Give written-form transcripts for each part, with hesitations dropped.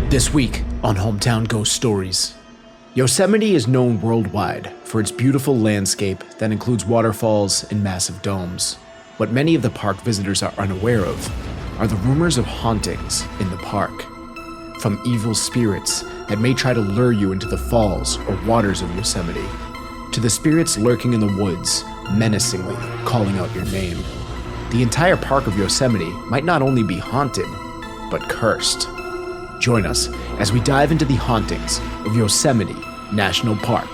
This week on Hometown Ghost Stories. Yosemite is known worldwide for its beautiful landscape that includes waterfalls and massive domes. What many of the park visitors are unaware of are the rumors of hauntings in the park. From evil spirits that may try to lure you into the falls or waters of Yosemite, to the spirits lurking in the woods, menacingly calling out your name. The entire park of Yosemite might not only be haunted, but cursed. Join us as we dive into the hauntings of Yosemite National Park.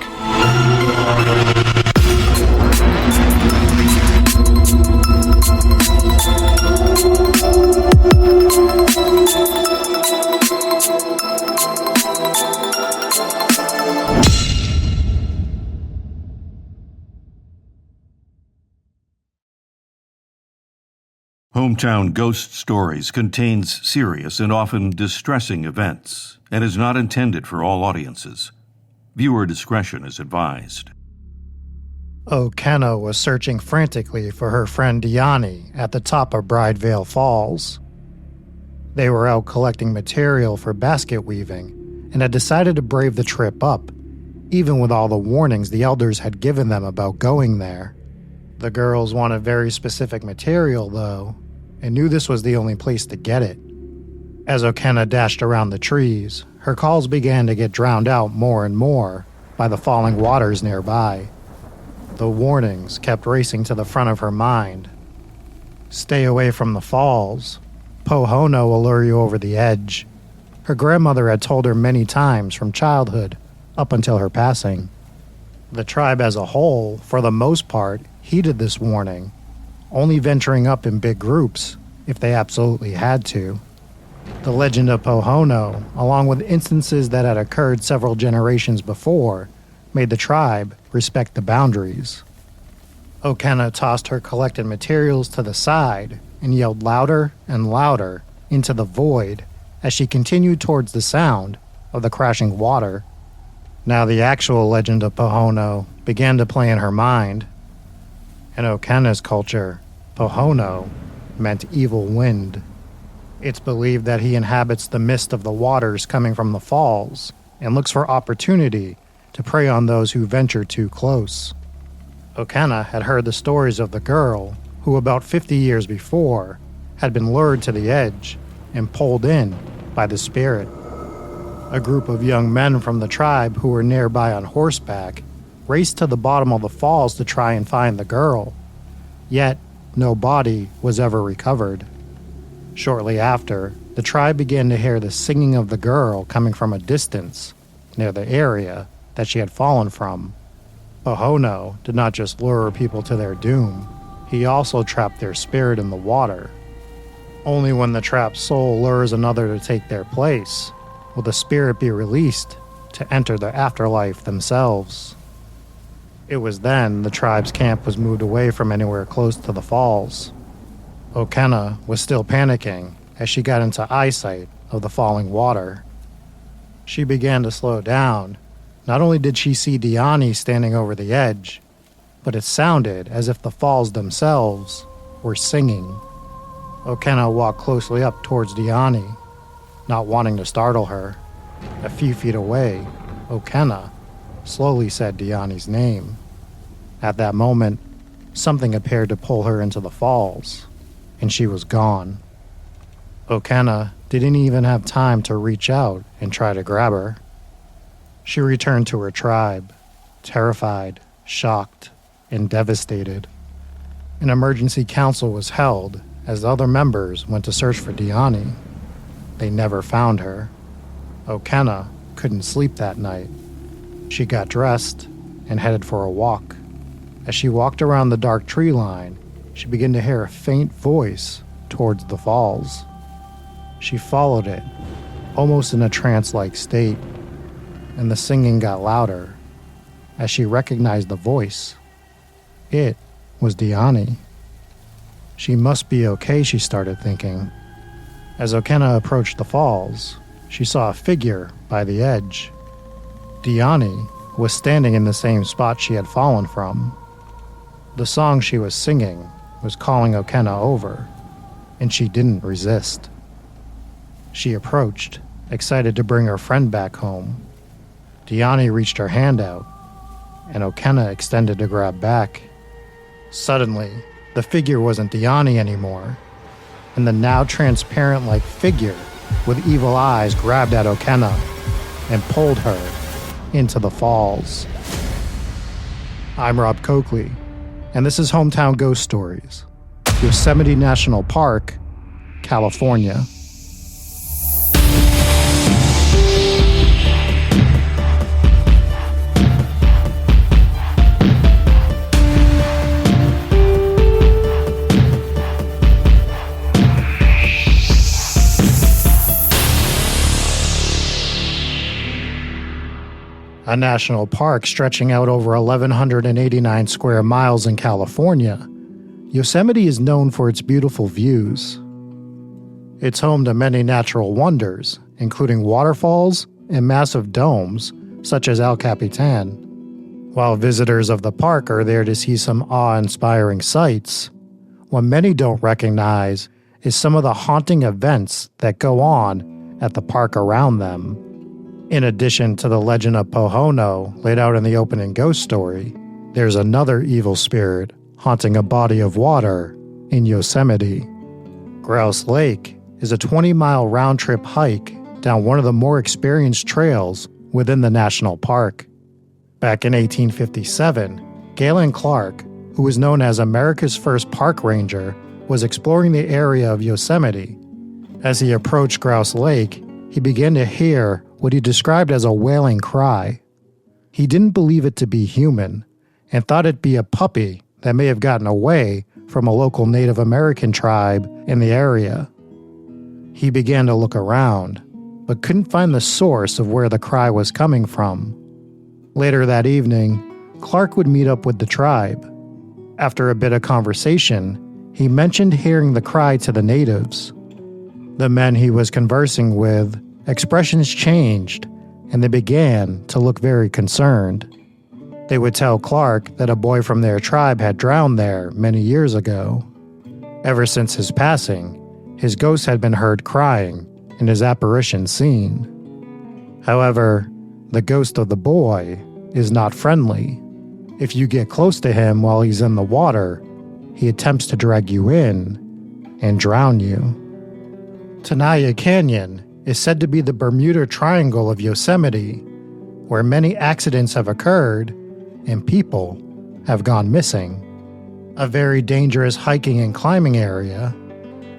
Hometown Ghost Stories contains serious and often distressing events and is not intended for all audiences. Viewer discretion is advised. O'Kenna was searching frantically for her friend Diani at the top of Bridevale Falls. They were out collecting material for basket weaving and had decided to brave the trip up, even with all the warnings the elders had given them about going there. The girls wanted very specific material, though, and knew this was the only place to get it. As O'Kenna dashed around the trees, her calls began to get drowned out more and more by the falling waters nearby. The warnings kept racing to the front of her mind. Stay away from the falls. Pohono will lure you over the edge. Her grandmother had told her many times from childhood up until her passing. The tribe as a whole, for the most part, heeded this warning, only venturing up in big groups if they absolutely had to. The legend of Pohono, along with instances that had occurred several generations before, made the tribe respect the boundaries. O'Kenna tossed her collected materials to the side and yelled louder and louder into the void as she continued towards the sound of the crashing water. Now the actual legend of Pohono began to play in her mind. In O'Kenna's culture, Pohono meant evil wind. It's believed that he inhabits the mist of the waters coming from the falls and looks for opportunity to prey on those who venture too close. O'Kenna had heard the stories of the girl who about 50 years before had been lured to the edge and pulled in by the spirit. A group of young men from the tribe who were nearby on horseback raced to the bottom of the falls to try and find the girl, yet no body was ever recovered. Shortly after, the tribe began to hear the singing of the girl coming from a distance near the area that she had fallen from. Pohono did not just lure people to their doom, he also trapped their spirit in the water. Only when the trapped soul lures another to take their place will the spirit be released to enter the afterlife themselves. It was then the tribe's camp was moved away from anywhere close to the falls. O'Kenna was still panicking as she got into eyesight of the falling water. She began to slow down. Not only did she see Diani standing over the edge, but it sounded as if the falls themselves were singing. O'Kenna walked closely up towards Diani, not wanting to startle her. A few feet away, O'Kenna slowly said Diani's name. At that moment, something appeared to pull her into the falls, and she was gone. O'Kenna didn't even have time to reach out and try to grab her. She returned to her tribe, terrified, shocked, and devastated. An emergency council was held as the other members went to search for Diani. They never found her. O'Kenna couldn't sleep that night. She got dressed and headed for a walk. As she walked around the dark tree line, she began to hear a faint voice towards the falls. She followed it, almost in a trance-like state, and the singing got louder as she recognized the voice. It was Diani. She must be okay, she started thinking. As O'Kenna approached the falls, she saw a figure by the edge. Diani was standing in the same spot she had fallen from. The song she was singing was calling O'Kenna over, and she didn't resist. She approached excited to bring her friend back home. Diani reached her hand out, and Okenna extended to grab back. Suddenly, the figure wasn't Diani anymore, and the now transparent-like figure with evil eyes grabbed at Okenna and pulled her into the falls. I'm Rob Coakley, and this is Hometown Ghost Stories, Yosemite National Park, California. A national park stretching out over 1,189 square miles in California, Yosemite is known for its beautiful views. It's home to many natural wonders, including waterfalls and massive domes, such as El Capitan. While visitors of the park are there to see some awe-inspiring sights, what many don't recognize is some of the haunting events that go on at the park around them. In addition to the legend of Pohono laid out in the opening ghost story, there's another evil spirit haunting a body of water in Yosemite. Grouse Lake is a 20-mile round-trip hike down one of the more experienced trails within the national park. Back in 1857, Galen Clark, who was known as America's first park ranger, was exploring the area of Yosemite. As he approached Grouse Lake, he began to hear what he described as a wailing cry. He didn't believe it to be human and thought it be a puppy that may have gotten away from a local Native American tribe in the area. He began to look around, but couldn't find the source of where the cry was coming from. Later that evening, Clark would meet up with the tribe. After a bit of conversation, he mentioned hearing the cry to the natives. The men he was conversing with, expressions changed, and they began to look very concerned. They would tell Clark that a boy from their tribe had drowned there many years ago. Ever since his passing, his ghost had been heard crying and his apparition seen. However, the ghost of the boy is not friendly. If you get close to him while he's in the water, he attempts to drag you in and drown you. Tanaya Canyon is said to be the Bermuda Triangle of Yosemite, where many accidents have occurred and people have gone missing. A very dangerous hiking and climbing area.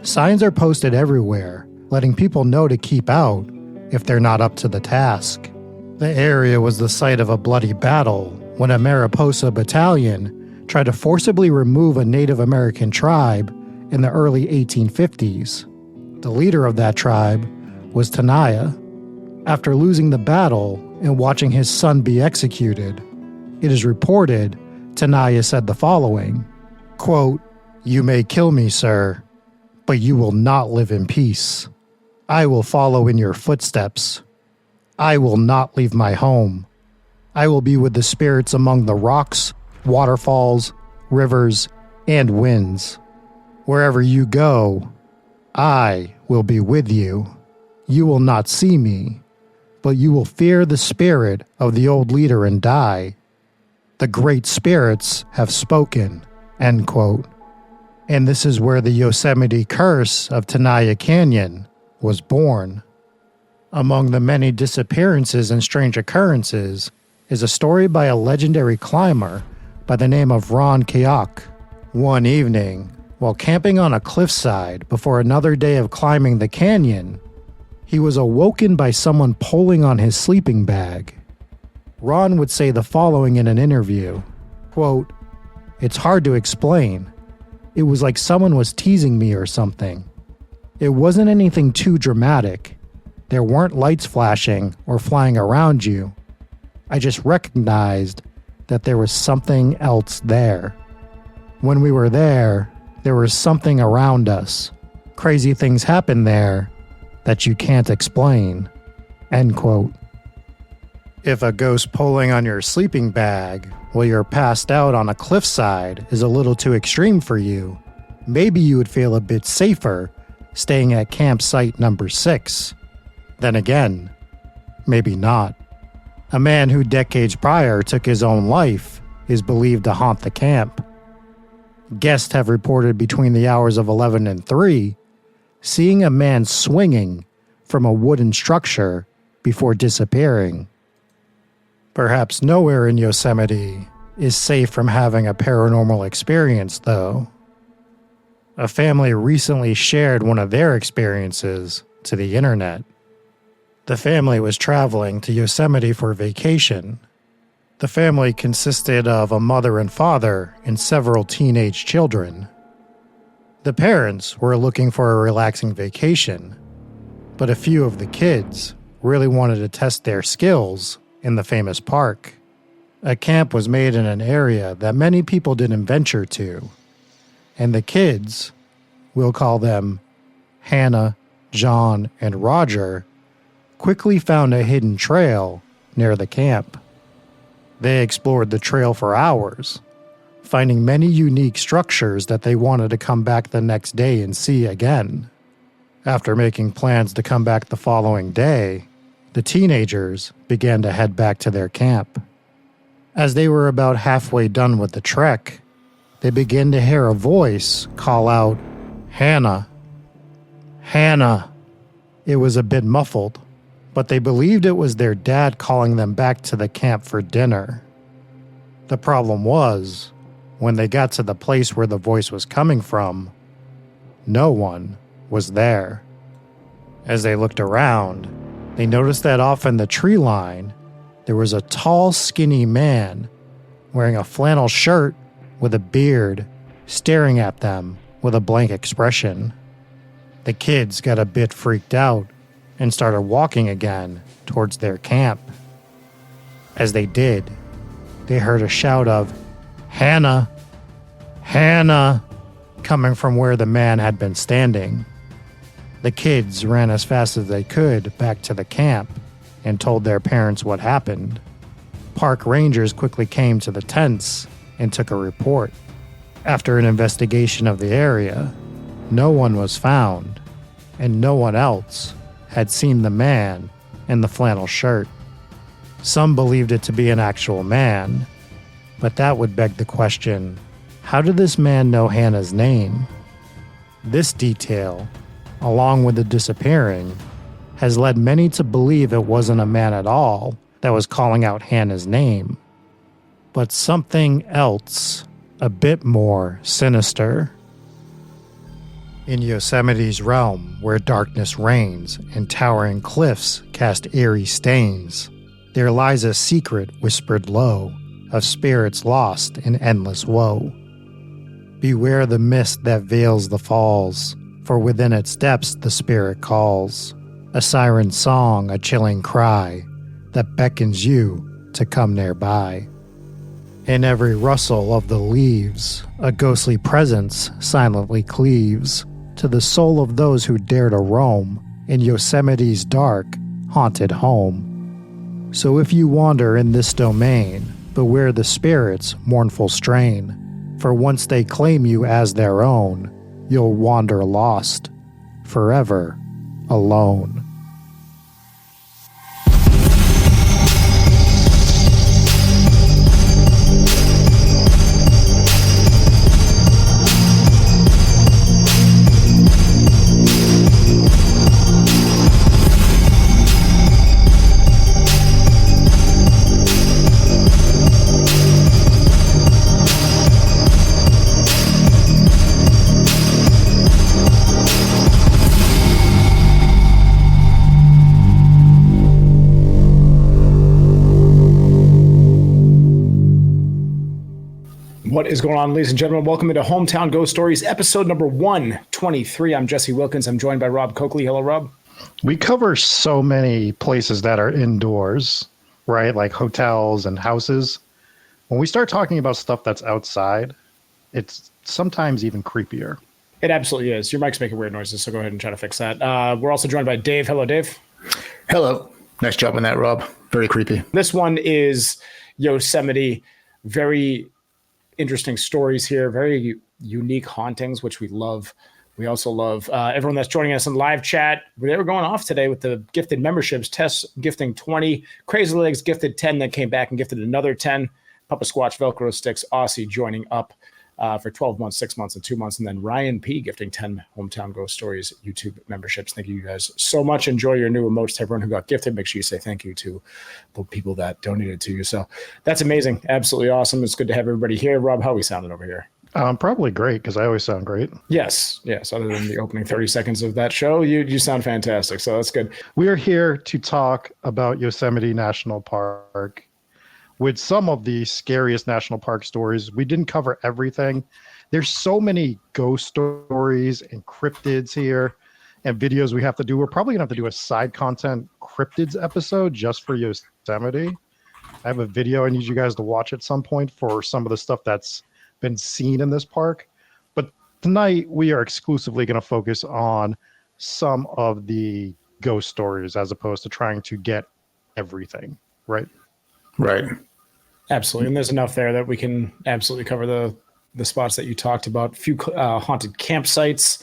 Signs are posted everywhere, letting people know to keep out if they're not up to the task. The area was the site of a bloody battle when a Mariposa battalion tried to forcibly remove a Native American tribe in the early 1850s. The leader of that tribe was Tanaya. After losing the battle and watching his son be executed, it is reported Tanaya said the following, quote, "You may kill me, sir, but you will not live in peace. I will follow in your footsteps. I will not leave my home. I will be with the spirits among the rocks, waterfalls, rivers, and winds. Wherever you go, I will be with you. You will not see me, but you will fear the spirit of the old leader and die. The great spirits have spoken," end quote. And this is where the Yosemite curse of Tanaya Canyon was born. Among the many disappearances and strange occurrences is a story by a legendary climber by the name of Ron Keok. One evening, while camping on a cliffside before another day of climbing the canyon, he was awoken by someone pulling on his sleeping bag. Ron would say the following in an interview, quote, "It's hard to explain. It was like someone was teasing me or something. It wasn't anything too dramatic. There weren't lights flashing or flying around you. I just recognized that there was something else there. When we were there was something around us. Crazy things happened there that you can't explain," end quote. If a ghost pulling on your sleeping bag while you're passed out on a cliffside is a little too extreme for you, maybe you would feel a bit safer staying at campsite number 6. Then again, maybe not. A man who decades prior took his own life is believed to haunt the camp. Guests have reported between the hours of 11 and 3 seeing a man swinging from a wooden structure before disappearing. Perhaps nowhere in Yosemite is safe from having a paranormal experience, though. A family recently shared one of their experiences to the internet. The family was traveling to Yosemite for vacation. The family consisted of a mother and father and several teenage children. The parents were looking for a relaxing vacation, but a few of the kids really wanted to test their skills in the famous park. A camp was made in an area that many people didn't venture to, and the kids, we'll call them Hannah, John, and Roger, quickly found a hidden trail near the camp. They explored the trail for hours, finding many unique structures that they wanted to come back the next day and see again. After making plans to come back the following day, the teenagers began to head back to their camp. As they were about halfway done with the trek, they began to hear a voice call out, "Hannah! Hannah!" It was a bit muffled, but they believed it was their dad calling them back to the camp for dinner. The problem was, when they got to the place where the voice was coming from, no one was there. As they looked around, they noticed that off in the tree line, there was a tall, skinny man wearing a flannel shirt with a beard, staring at them with a blank expression. The kids got a bit freaked out and started walking again towards their camp. As they did, they heard a shout of, "Hannah! Hannah!" coming from where the man had been standing. The kids ran as fast as they could back to the camp and told their parents what happened. Park rangers quickly came to the tents and took a report. After an investigation of the area, no one was found, and no one else had seen the man in the flannel shirt. Some believed it to be an actual man, but that would beg the question, how did this man know Hannah's name? This detail, along with the disappearing, has led many to believe it wasn't a man at all that was calling out Hannah's name, but something else a bit more sinister. In Yosemite's realm, where darkness reigns and towering cliffs cast eerie stains, there lies a secret whispered low of spirits lost in endless woe. Beware the mist that veils the falls, for within its depths the spirit calls, a siren song, a chilling cry that beckons you to come nearby. In every rustle of the leaves, a ghostly presence silently cleaves to the soul of those who dare to roam in Yosemite's dark, haunted home. So if you wander in this domain, beware the spirit's mournful strain, for once they claim you as their own, you'll wander lost, forever alone. What is going on, ladies and gentlemen? Welcome into Hometown Ghost Stories, episode number 123. I'm Jesse Wilkins. I'm joined by Rob Coakley. Hello, Rob. We cover so many places that are indoors, right? Like hotels and houses. When we start talking about stuff that's outside, it's sometimes even creepier. It absolutely is. Your mic's making weird noises, so go ahead and try to fix that. We're also joined by Dave. Hello, Dave. Hello. Nice job on that, Rob. Very creepy. This one is Yosemite. Very interesting stories here, very unique hauntings, which we love We also love everyone that's joining us in live chat. They were going off today with the gifted memberships. Tess gifting 20. Crazy Legs gifted 10, then came back and gifted another 10. Papa Squatch Velcro Sticks, Aussie joining up for 12 months, 6 months, and 2 months. And then Ryan P gifting 10 Hometown Ghost Stories YouTube memberships. Thank you guys so much. Enjoy your new emotes to everyone who got gifted. Make sure you say thank you to the people that donated to you. So that's amazing. Absolutely awesome. It's good to have everybody here. Rob, how are we sounding over here? Probably great, because I always sound great. Yes. Other than the opening 30 seconds of that show, you sound fantastic. So that's good. We are here to talk about Yosemite National Park with some of the scariest national park stories. We didn't cover everything. There's so many ghost stories and cryptids here and videos we have to do. We're probably going to have to do a side content cryptids episode just for Yosemite. I have a video I need you guys to watch at some point for some of the stuff that's been seen in this park. But tonight we are exclusively going to focus on some of the ghost stories as opposed to trying to get everything, right? Right. Absolutely. And there's enough there that we can absolutely cover the spots that you talked about. A few haunted campsites.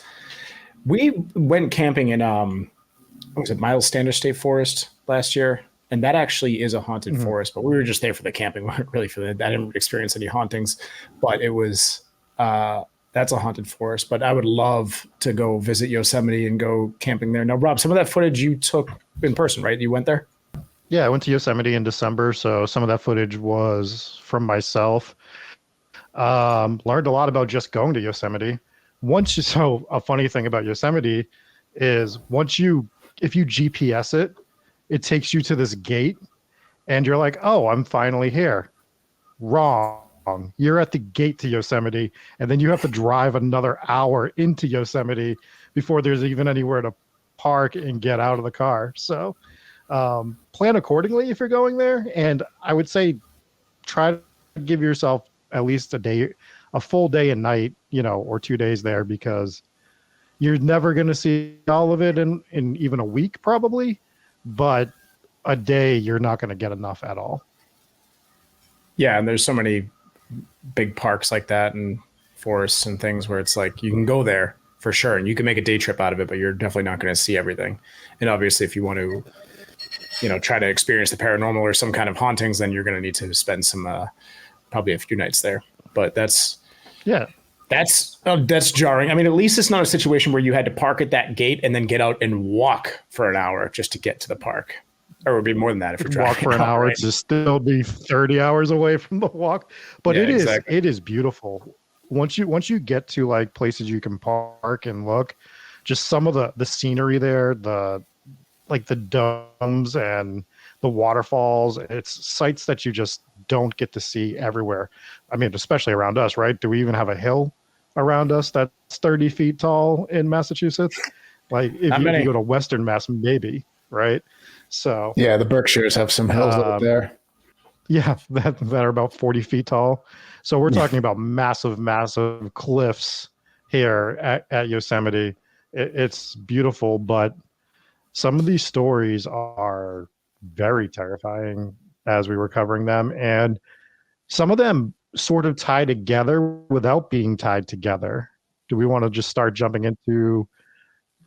We went camping in what was it, Miles Standish State Forest last year. And that actually is a haunted forest, but we were just there for the camping. We weren't really for that. I didn't experience any hauntings, but it was that's a haunted forest. But I would love to go visit Yosemite and go camping there. Now, Rob, some of that footage you took in person, right? You went there? Yeah, I went to Yosemite in December, so some of that footage was from myself. Learned a lot about just going to Yosemite. So a funny thing about Yosemite is if you GPS it, it takes you to this gate and you're like, oh, I'm finally here. Wrong. You're at the gate to Yosemite, and then you have to drive another hour into Yosemite before there's even anywhere to park and get out of the car. So plan accordingly if you're going there. And I would say try to give yourself at least a full day and night, or 2 days there, because you're never going to see all of it in even a week probably. But a day, you're not going to get enough at all. Yeah, and there's so many big parks like that and forests and things where it's like you can go there for sure and you can make a day trip out of it, but you're definitely not going to see everything. And obviously, if you want to, try to experience the paranormal or some kind of hauntings, then you're going to need to spend some probably a few nights there. But that's jarring. I mean, at least it's not a situation where you had to park at that gate and then get out and walk for an hour just to get to the park. Or it would be more than that if you're driving. Walk for an hour, right? To still be 30 hours away from the walk. But yeah, it is beautiful. Once you get to like places you can park and look, just some of the scenery there, the domes and the waterfalls, it's sights that you just don't get to see everywhere. I mean, especially around us, right? Do we even have a hill around us that's 30 feet tall in Massachusetts? Like if you go to Western Mass, maybe, right? So yeah, the Berkshires have some hills out there. Yeah, that are about 40 feet tall. So we're talking about massive cliffs here at Yosemite. It's beautiful, but some of these stories are very terrifying as we were covering them. And some of them sort of tie together without being tied together. Do we want to just start jumping into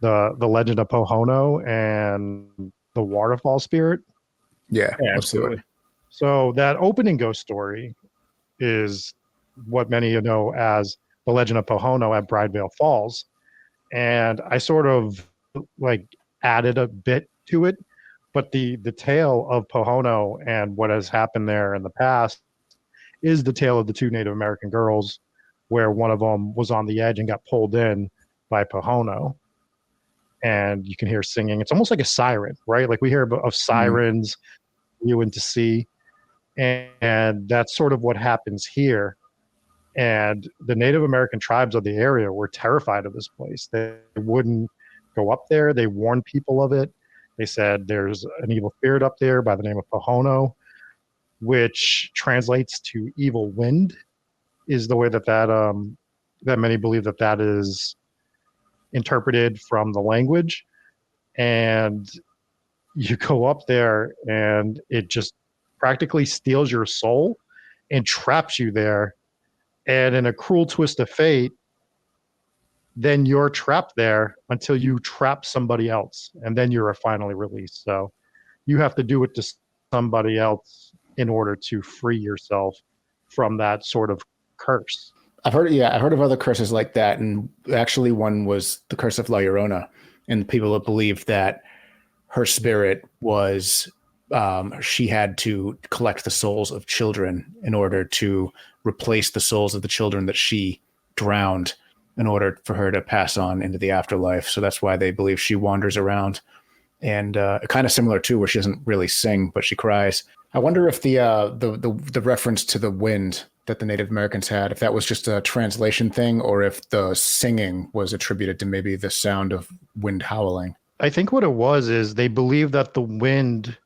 the legend of Pohono and the waterfall spirit? Yeah, absolutely. So that opening ghost story is what many know as the legend of Pohono at Bridevale Falls. And I sort of added a bit to it, but the tale of Pohono and what has happened there in the past is the tale of the two Native American girls, where one of them was on the edge and got pulled in by Pohono. And you can hear singing. It's almost like a siren, right? Like we hear of sirens, you and to sea. And that's sort of what happens here. And the Native American tribes of the area were terrified of this place. They wouldn't go up there. They warned people of it. They said there's an evil spirit up there by the name of Pohono, which translates to evil wind, is the way that many believe that is interpreted from the language. And you go up there and it just practically steals your soul and traps you there. And in a cruel twist of fate, then you're trapped there until you trap somebody else, and then you're finally released. So you have to do it to somebody else in order to free yourself from that sort of curse. I've heard of other curses like that, and actually one was the curse of La Llorona, and people have believed that her spirit was she had to collect the souls of children in order to replace the souls of the children that she drowned in order for her to pass on into the afterlife. So that's why they believe she wanders around, and kind of similar too, where she doesn't really sing, but she cries. I wonder if the reference to the wind that the Native Americans had, if that was just a translation thing, or if the singing was attributed to maybe the sound of wind howling. I think what it was is they believed that the wind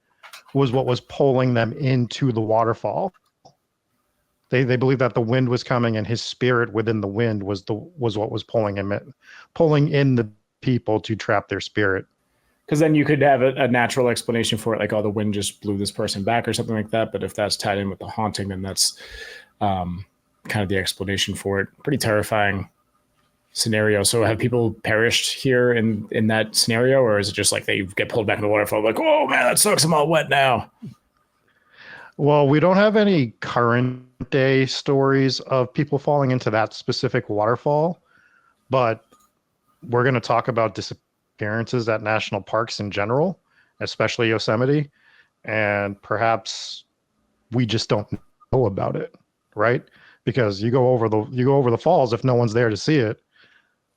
was what was pulling them into the waterfall. They believed that the wind was coming, and his spirit within the wind was what was pulling in the people to trap their spirit. Because then you could have a natural explanation for it, like, oh, the wind just blew this person back or something like that. But if that's tied in with the haunting, then that's kind of the explanation for it. Pretty terrifying scenario. So have people perished here in that scenario, or is it just like they get pulled back in the waterfall, like, oh man, that sucks, I'm all wet now? Well, we don't have any current day stories of people falling into that specific waterfall, but we're going to talk about disappearances at national parks in general, especially Yosemite, and perhaps we just don't know about it, right? Because you go over the falls, if no one's there to see it,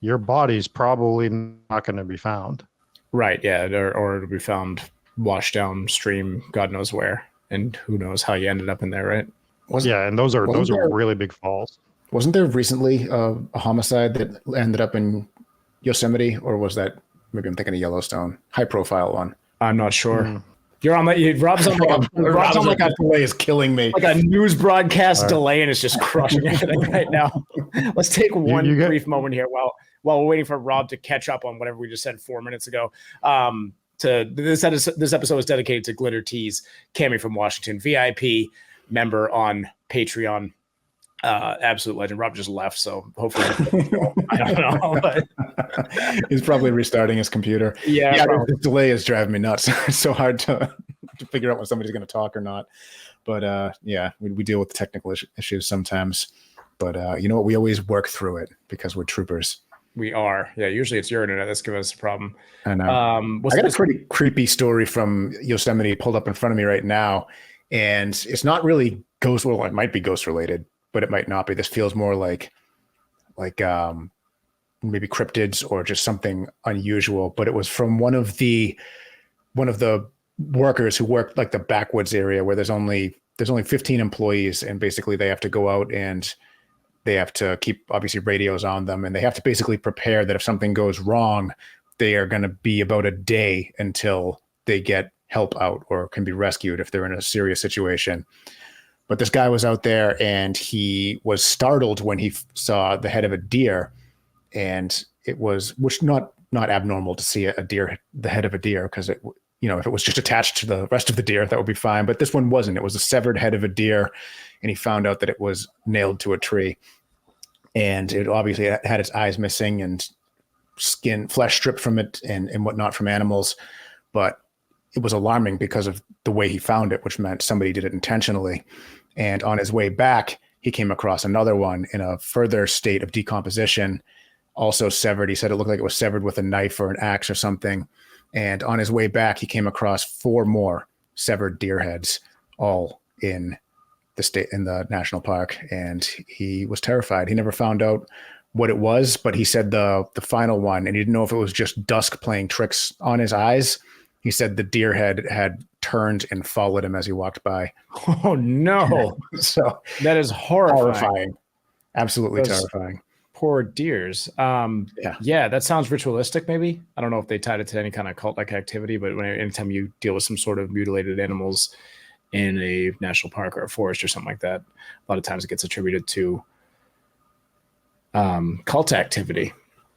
your body's probably not going to be found. Right, yeah, or it'll be found washed downstream, God knows where, and who knows how you ended up in there, right? And those are really big falls. Wasn't there recently a homicide that ended up in Yosemite, or was that, maybe I'm thinking of Yellowstone, high profile one? I'm not sure. You're on Rob's on like a delay is killing me. Like a news broadcast delay, and it's just crushing everything right now. Let's take one brief moment here while we're waiting for Rob to catch up on whatever we just said 4 minutes ago. This episode is dedicated to Glitter Tees, Cami from Washington, VIP member on Patreon. Absolute legend. Rob just left, so hopefully I don't know. But he's probably restarting his computer. Yeah, the delay is driving me nuts. It's so hard to figure out when somebody's going to talk or not. But we deal with technical issues sometimes. But you know what? We always work through it because we're troopers. We are. Yeah, usually it's your internet that's giving us a problem. I know. I got a pretty creepy story from Yosemite pulled up in front of me right now. And it's not really ghost. Well, it might be ghost related, but it might not be. This feels more like maybe cryptids or just something unusual. But it was from one of the workers who worked like the backwoods area where there's only 15 employees, and basically they have to go out and they have to keep obviously radios on them, and they have to basically prepare that if something goes wrong, they are going to be about a day until they get help out or can be rescued if they're in a serious situation. But this guy was out there and he was startled when he saw the head of a deer, and it was, which not abnormal to see the head of a deer, because it, if it was just attached to the rest of the deer, that would be fine. But this one wasn't. It was a severed head of a deer, and he found out that it was nailed to a tree, and it obviously had its eyes missing and flesh stripped from it and whatnot from animals. But it was alarming because of the way he found it, which meant somebody did it intentionally. And on his way back, he came across another one in a further state of decomposition, also severed. He said it looked like it was severed with a knife or an axe or something. And on his way back, he came across 4 more severed deer heads, all in the national park. And he was terrified. He never found out what it was, but he said the final one, and he didn't know if it was just dusk playing tricks on his eyes. He said the deer head had turned and followed him as he walked by. Oh no! So that is horrifying. Absolutely terrifying. Poor deers. Yeah, that sounds ritualistic. Maybe, I don't know if they tied it to any kind of cult-like activity, but anytime you deal with some sort of mutilated animals in a national park or a forest or something like that, a lot of times it gets attributed to cult activity.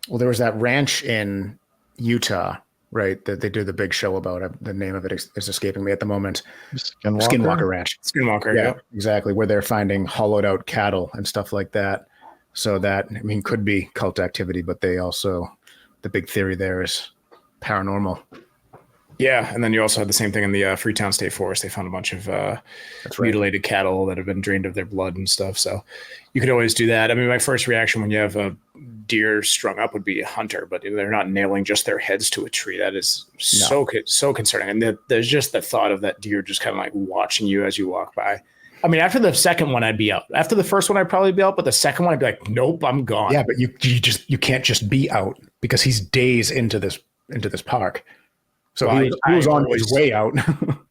Well, there was that ranch in Utah, right, that they do the big show about. The name of it is escaping me at the moment. Skinwalker Ranch. Skinwalker, yeah, exactly, where they're finding hollowed out cattle and stuff like that. So that, I mean, could be cult activity, but they also, the big theory there is paranormal. Yeah, and then you also had the same thing in the Freetown State Forest. They found a bunch of That's right. mutilated cattle that have been drained of their blood and stuff. So you could always do that. I mean, my first reaction when you have a deer strung up would be a hunter, but they're not nailing just their heads to a tree. That is so concerning. And there's just the thought of that deer just kind of like watching you as you walk by. I mean, after the second one, I'd be out. After the first one, I'd probably be out, but the second one, I'd be like, nope, I'm gone. Yeah, but you can't just be out because he's days into this park. So well, he was on his way out.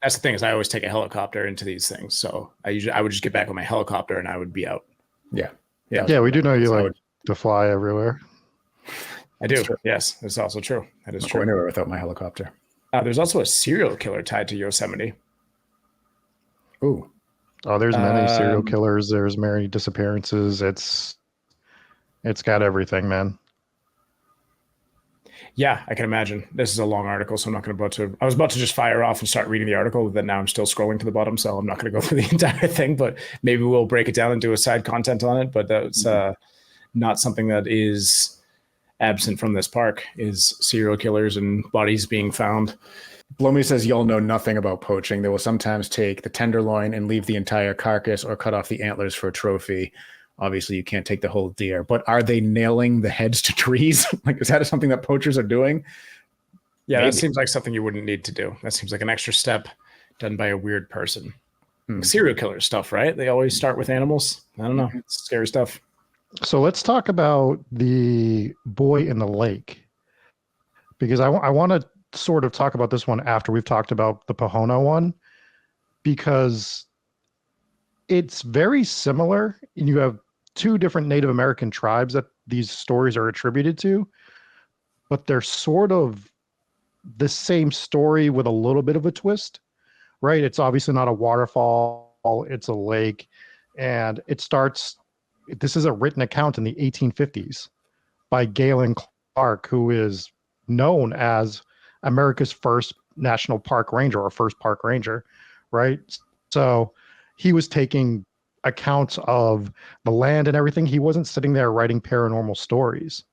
That's the thing, is I always take a helicopter into these things. So I would just get back on my helicopter and I would be out. Yeah. Yeah, we do know you like to fly everywhere. I do. Yes, that's also true. That is I'll true. go anywhere without my helicopter. There's also a serial killer tied to Yosemite. Ooh. Oh, there's many serial killers. There's many disappearances. It's got everything, man. Yeah, I can imagine. This is a long article, so I'm not going to. I was about to just fire off and start reading the article, but now I'm still scrolling to the bottom, so I'm not going to go through the entire thing. But maybe we'll break it down and do a side content on it. But that's not something that is absent from this park. Is serial killers and bodies being found. Blomy says y'all know nothing about poaching. They will sometimes take the tenderloin and leave the entire carcass or cut off the antlers for a trophy. Obviously, you can't take the whole deer, but are they nailing the heads to trees? Like, is that something that poachers are doing? Yeah, maybe. That seems like something you wouldn't need to do. That seems like an extra step done by a weird person. Serial killer stuff, right? They always start with animals. I don't know. It's scary stuff. So let's talk about the boy in the lake, because I want to sort of talk about this one after we've talked about the Pohono one, because it's very similar. And you have two different Native American tribes that these stories are attributed to, but they're sort of the same story with a little bit of a twist, right? It's obviously not a waterfall, it's a lake. And this is a written account in the 1850s by Galen Clark, who is known as America's first national park ranger, or first park ranger, right? So he was taking accounts of the land and everything. He wasn't sitting there writing paranormal stories.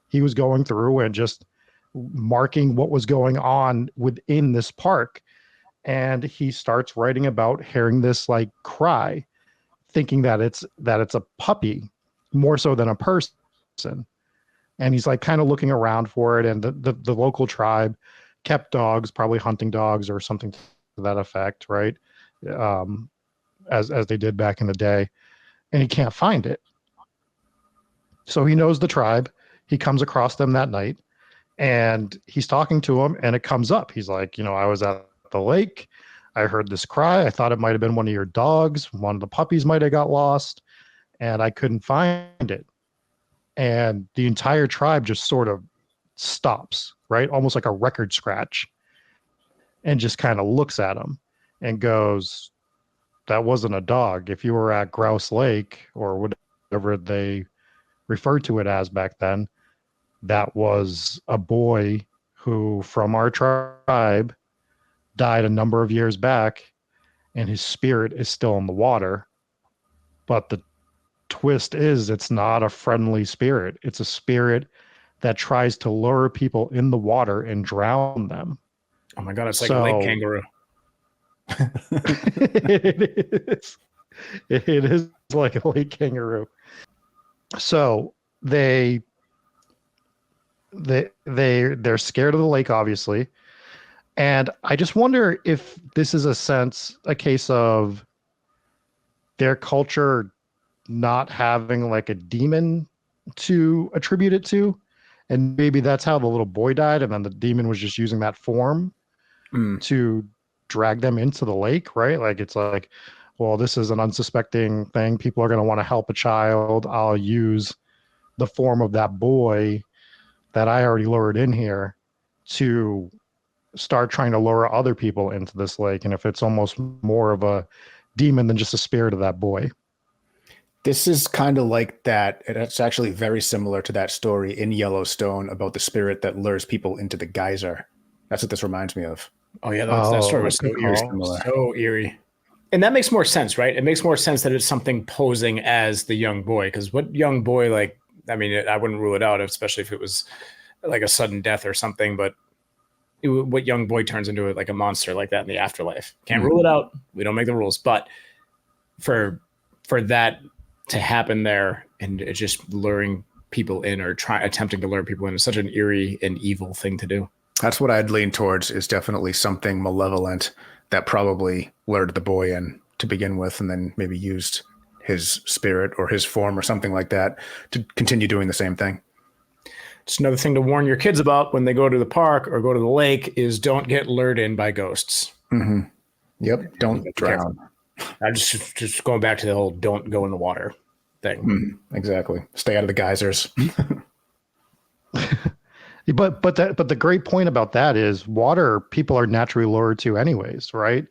He was going through and just marking what was going on within this park. And he starts writing about hearing this like cry, thinking that it's a puppy more so than a person. And he's like kind of looking around for it. And the local tribe kept dogs, probably hunting dogs or something to that effect, right? As they did back in the day, and he can't find it. So he knows the tribe. He comes across them that night, and he's talking to them, and it comes up. He's like, I was at the lake. I heard this cry. I thought it might have been one of your dogs. One of the puppies might have got lost, and I couldn't find it. And the entire tribe just sort of stops, right? Almost like a record scratch, and just kind of looks at him and goes, that wasn't a dog. If you were at Grouse Lake, or whatever they referred to it as back then, that was a boy who, from our tribe, died a number of years back, and his spirit is still in the water. But the twist is, it's not a friendly spirit. It's a spirit that tries to lure people in the water and drown them. Oh my God, it's like a lake kangaroo. It is like a lake kangaroo. So they're scared of the lake, obviously, and I just wonder if this is a case of their culture not having like a demon to attribute it to, and maybe that's how the little boy died, and then the demon was just using that form to drag them into the lake, right? Like, it's like, well, this is an unsuspecting thing. People are going to want to help a child. I'll use the form of that boy that I already lured in here to start trying to lure other people into this lake. And if it's almost more of a demon than just a spirit of that boy. This is kind of like that. It's actually very similar to that story in Yellowstone about the spirit that lures people into the geyser. That's what this reminds me of. Oh yeah, that story was so eerie. Similar. So eerie. And that makes more sense, right? It makes more sense that it's something posing as the young boy, because what young boy, like, I mean, I wouldn't rule it out, especially if it was like a sudden death or something, but what young boy turns into it like a monster like that in the afterlife? Can't rule it out. We don't make the rules, but for that to happen there and it's just luring people in or attempting to lure people in is such an eerie and evil thing to do. That's what I'd lean towards, is definitely something malevolent that probably lured the boy in to begin with, and then maybe used his spirit or his form or something like that to continue doing the same thing. Just another thing to warn your kids about when they go to the park or go to the lake is don't get lured in by ghosts. Mm-hmm. Yep. Don't drown. I'm just going back to the whole don't go in the water thing. Exactly. Stay out of the geysers. But the great point about that is water people are naturally lured to anyways, right?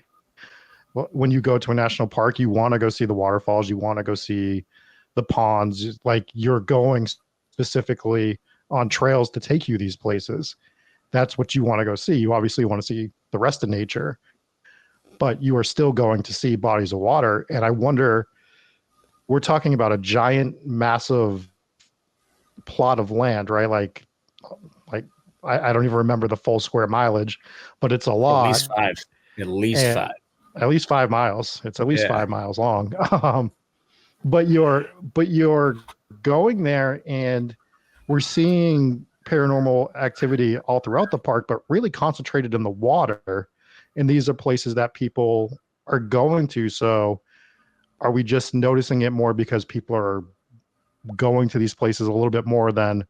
When you go to a national park, you want to go see the waterfalls, you want to go see the ponds, like you're going specifically on trails to take you these places. That's what you want to go see. You obviously want to see the rest of nature, but you are still going to see bodies of water. And I wonder, we're talking about a giant, massive plot of land, right? Like I don't even remember the full square mileage, but it's a lot. At least five. At least 5 miles. It's at least 5 miles long. But you're going there, and we're seeing paranormal activity all throughout the park, but really concentrated in the water. And these are places that people are going to. So are we just noticing it more because people are going to these places a little bit more than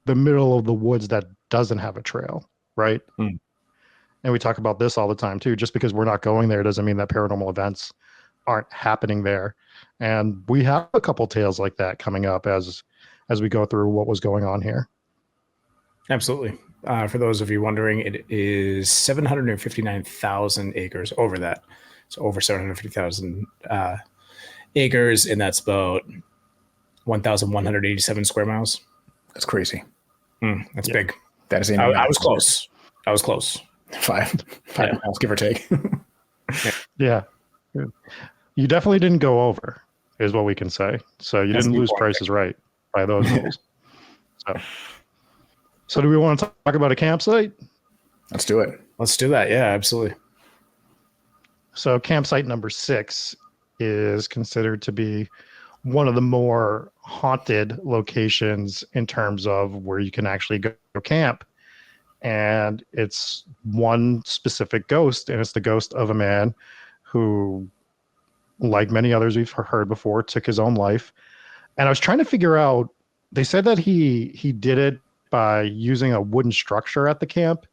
the middle of the woods that doesn't have a trail, right? And we talk about this all the time too. Just because we're not going there doesn't mean that paranormal events aren't happening there. And we have a couple tales like that coming up as we go through what was going on here. Absolutely. For those of you wondering, it is 759,000 acres, over that. So over 750,000 acres, and that's about 1,187 square miles. That's crazy. That's big. That is. I was close. 5 miles, give or take. Yeah. You definitely didn't go over, is what we can say. So you didn't lose prices right by those rules. So do we want to talk about a campsite? Let's do it. Let's do that. Yeah, absolutely. So campsite number 6 is considered to be one of the more haunted locations in terms of where you can actually go camp. And it's one specific ghost, and it's the ghost of a man who, like many others we've heard before, took his own life. And I was trying to figure out, they said that he did it by using a wooden structure at the camp.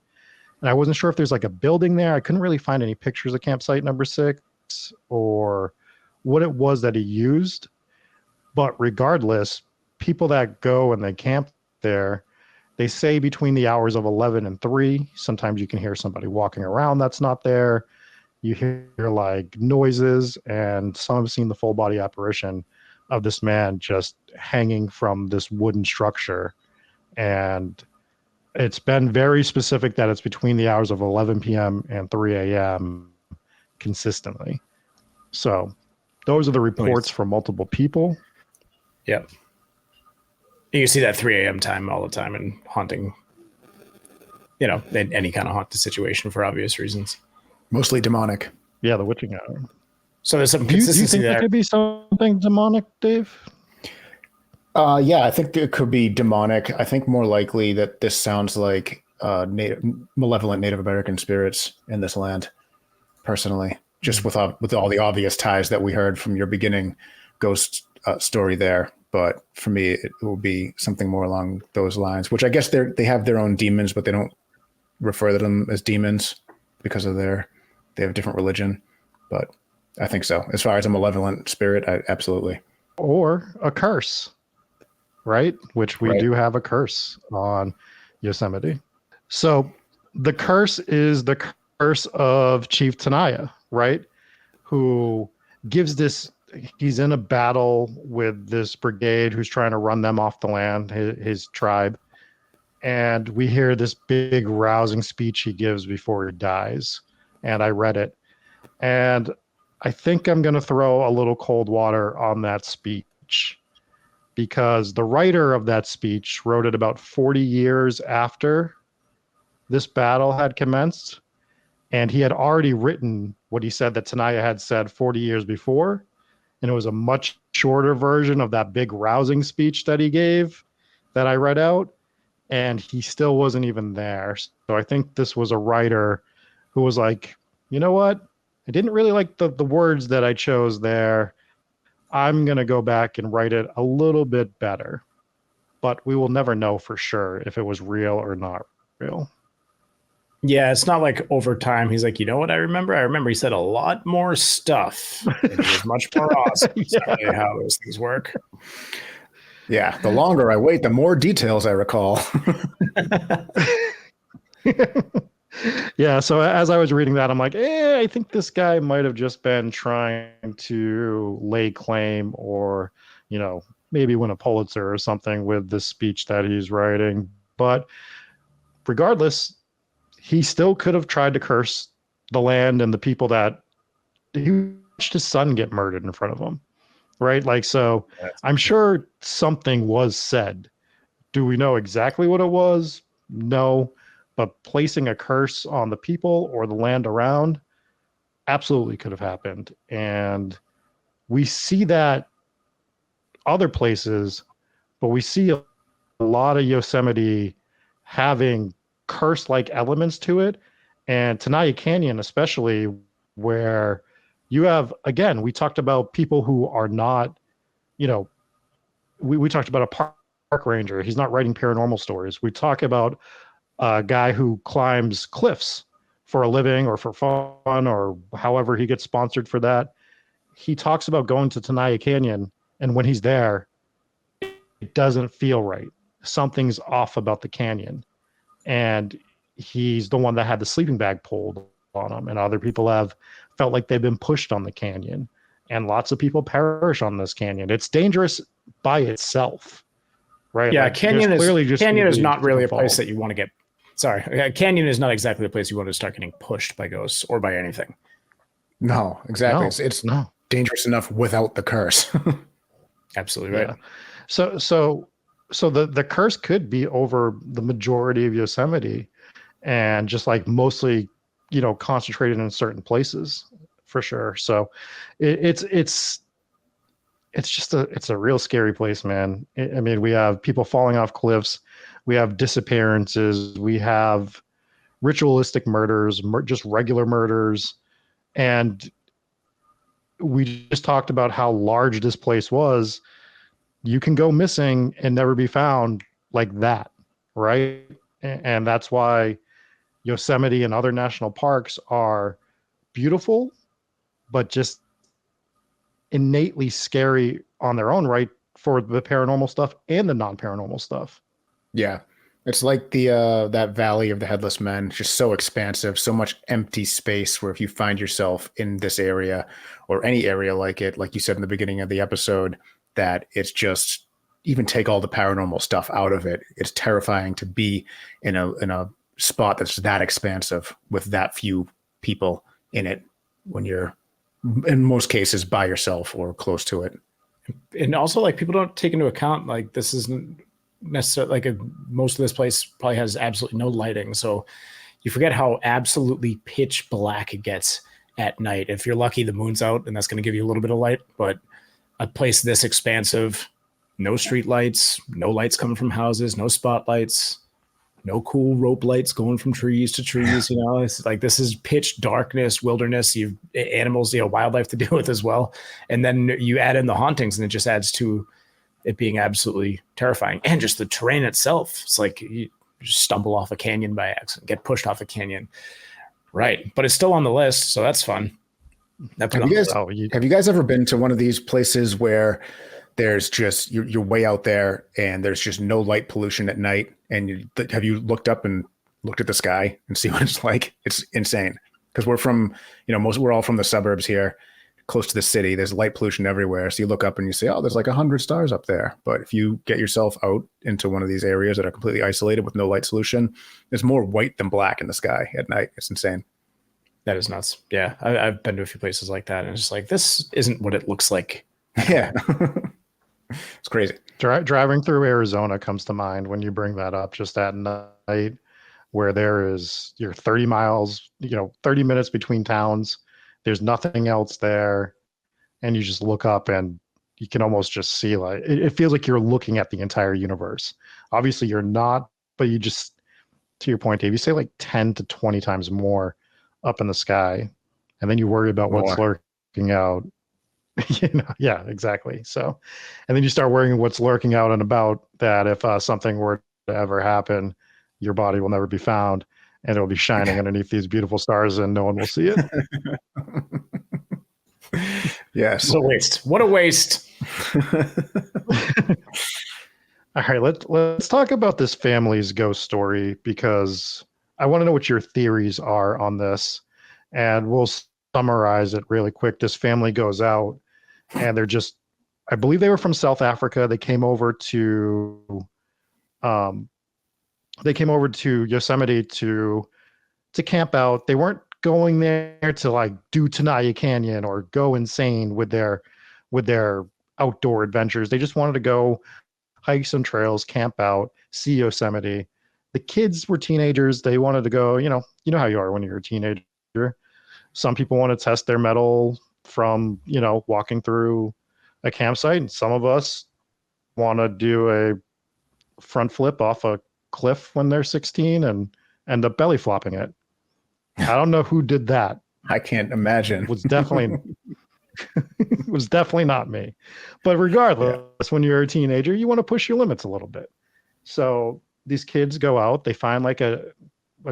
And I wasn't sure if there's like a building there. I couldn't really find any pictures of campsite number 6 or what it was that he used. But regardless, people that go and they camp there, they say between the hours of 11 and 3, sometimes you can hear somebody walking around that's not there. You hear like noises, and some have seen the full body apparition of this man just hanging from this wooden structure. And it's been very specific that it's between the hours of 11 p.m. and 3 a.m. consistently. So those are the reports from multiple people. Yep. You can see that 3 a.m. time all the time in haunting, in any kind of haunted situation for obvious reasons. Mostly demonic. Yeah, the witching hour. So there's some do you consistency think there. There could be something demonic, Dave? Yeah, I think it could be demonic. I think more likely that this sounds like malevolent Native American spirits in this land, personally, just with all the obvious ties that we heard from your beginning ghost story there. But for me, it will be something more along those lines, which I guess they have their own demons, but they don't refer to them as demons because of they have a different religion. But I think so. As far as a malevolent spirit, absolutely. Or a curse, right? Which we do have a curse on Yosemite. So the curse is the curse of Chief Tanaya, right? Who gives this, he's in a battle with this brigade who's trying to run them off the land, his tribe. And we hear this big rousing speech he gives before he dies. And I read it. And I think I'm going to throw a little cold water on that speech, because the writer of that speech wrote it about 40 years after this battle had commenced. And he had already written what he said that Tanaya had said 40 years before. And it was a much shorter version of that big rousing speech that he gave that I read out. And he still wasn't even there. So I think this was a writer who was like, you know what? I didn't really like the words that I chose there. I'm going to go back and write it a little bit better. But we will never know for sure if it was real or not real. Yeah, it's not like over time he's like, you know what I remember? I remember he said a lot more stuff. And it was much more awesome. That's not really how those things work. Yeah, the longer I wait, the more details I recall. Yeah, so as I was reading that, I'm like, I think this guy might have just been trying to lay claim or, maybe win a Pulitzer or something with this speech that he's writing. But regardless, he still could have tried to curse the land and the people that he watched his son get murdered in front of him, right? Like, so I'm sure something was said. Do we know exactly what it was? No, but placing a curse on the people or the land around absolutely could have happened. And we see that other places, but we see a lot of Yosemite having curse-like elements to it, and Tanaya Canyon especially, where you have, again, we talked about people who are not, we talked about a park ranger. He's not writing paranormal stories. We talk about a guy who climbs cliffs for a living or for fun or however he gets sponsored for that. He talks about going to Tanaya Canyon, and when he's there, it doesn't feel right. Something's off about the canyon. And he's the one that had the sleeping bag pulled on him, and other people have felt like they've been pushed on the canyon, and lots of people perish on this canyon. It's dangerous by itself, right? Yeah, like, canyon is not really a place falls. that you want to get. Sorry, canyon is not exactly a place you want to start getting pushed by ghosts or by anything. No, exactly. No, It's no. dangerous enough without the curse. Absolutely right. Yeah. So the curse could be over the majority of Yosemite, and just like mostly, concentrated in certain places for sure. So it's just it's a real scary place, man. I mean, we have people falling off cliffs, we have disappearances, we have ritualistic murders, just regular murders, and we just talked about how large this place was. You can go missing and never be found like that, right? And that's why Yosemite and other national parks are beautiful, but just innately scary on their own right for the paranormal stuff and the non-paranormal stuff. Yeah. It's like the that Valley of the Headless Men, just so expansive, so much empty space where if you find yourself in this area or any area like it, like you said in the beginning of the episode, that it's just, even take all the paranormal stuff out of it, it's terrifying to be in a spot that's that expansive with that few people in it when you're in most cases by yourself or close to it. And also, like, people don't take into account, like, this isn't necessarily like most of this place probably has absolutely no lighting, so you forget how absolutely pitch black it gets at night. If you're lucky, the moon's out and that's going to give you a little bit of light, but a place this expansive, no street lights, no lights coming from houses, no spotlights, no cool rope lights going from trees to trees. It's like, this is pitch darkness, wilderness. You've animals, wildlife to deal with as well. And then you add in the hauntings, and it just adds to it being absolutely terrifying. And just the terrain itself. It's like you just stumble off a canyon by accident, get pushed off a canyon. Right. But it's still on the list, so that's fun. Have you guys ever been to one of these places where there's just, you're way out there and there's just no light pollution at night? And have you looked up and looked at the sky and see what it's like? It's insane. Because we're from, we're all from the suburbs here, close to the city. There's light pollution everywhere. So you look up and you say, oh, there's like 100 stars up there. But if you get yourself out into one of these areas that are completely isolated with no light solution, there's more white than black in the sky at night. It's insane. That is nuts. Yeah, I've been to a few places like that, and it's just like, this isn't what it looks like. Yeah. It's crazy. Driving through Arizona comes to mind when you bring that up, just at night, where you're 30 miles, 30 minutes between towns. There's nothing else there. And you just look up and you can almost just see, like, it feels like you're looking at the entire universe. Obviously you're not, but you just, to your point, Dave, you say like 10 to 20 times more up in the sky. And then you worry about what's lurking out. Yeah, exactly. So, and then you start worrying what's lurking out and about that. If something were to ever happen, your body will never be found, and it'll be shining underneath these beautiful stars, and no one will see it. Yes. What a waste. What a waste. All right, let's talk about this family's ghost story, because I want to know what your theories are on this, and we'll summarize it really quick. This family goes out, and I believe they were from South Africa. They came over to Yosemite to camp out. They weren't going there to like do Tanaya Canyon or go insane with their outdoor adventures. They just wanted to go hike some trails, camp out, see Yosemite. The kids were teenagers. They wanted to go, you know how you are when you're a teenager. Some people want to test their mettle from, walking through a campsite. And some of us want to do a front flip off a cliff when they're 16 and end up belly flopping it. I don't know who did that. I can't imagine. It was definitely not me. But regardless, when you're a teenager, you want to push your limits a little bit. So these kids go out, they find like a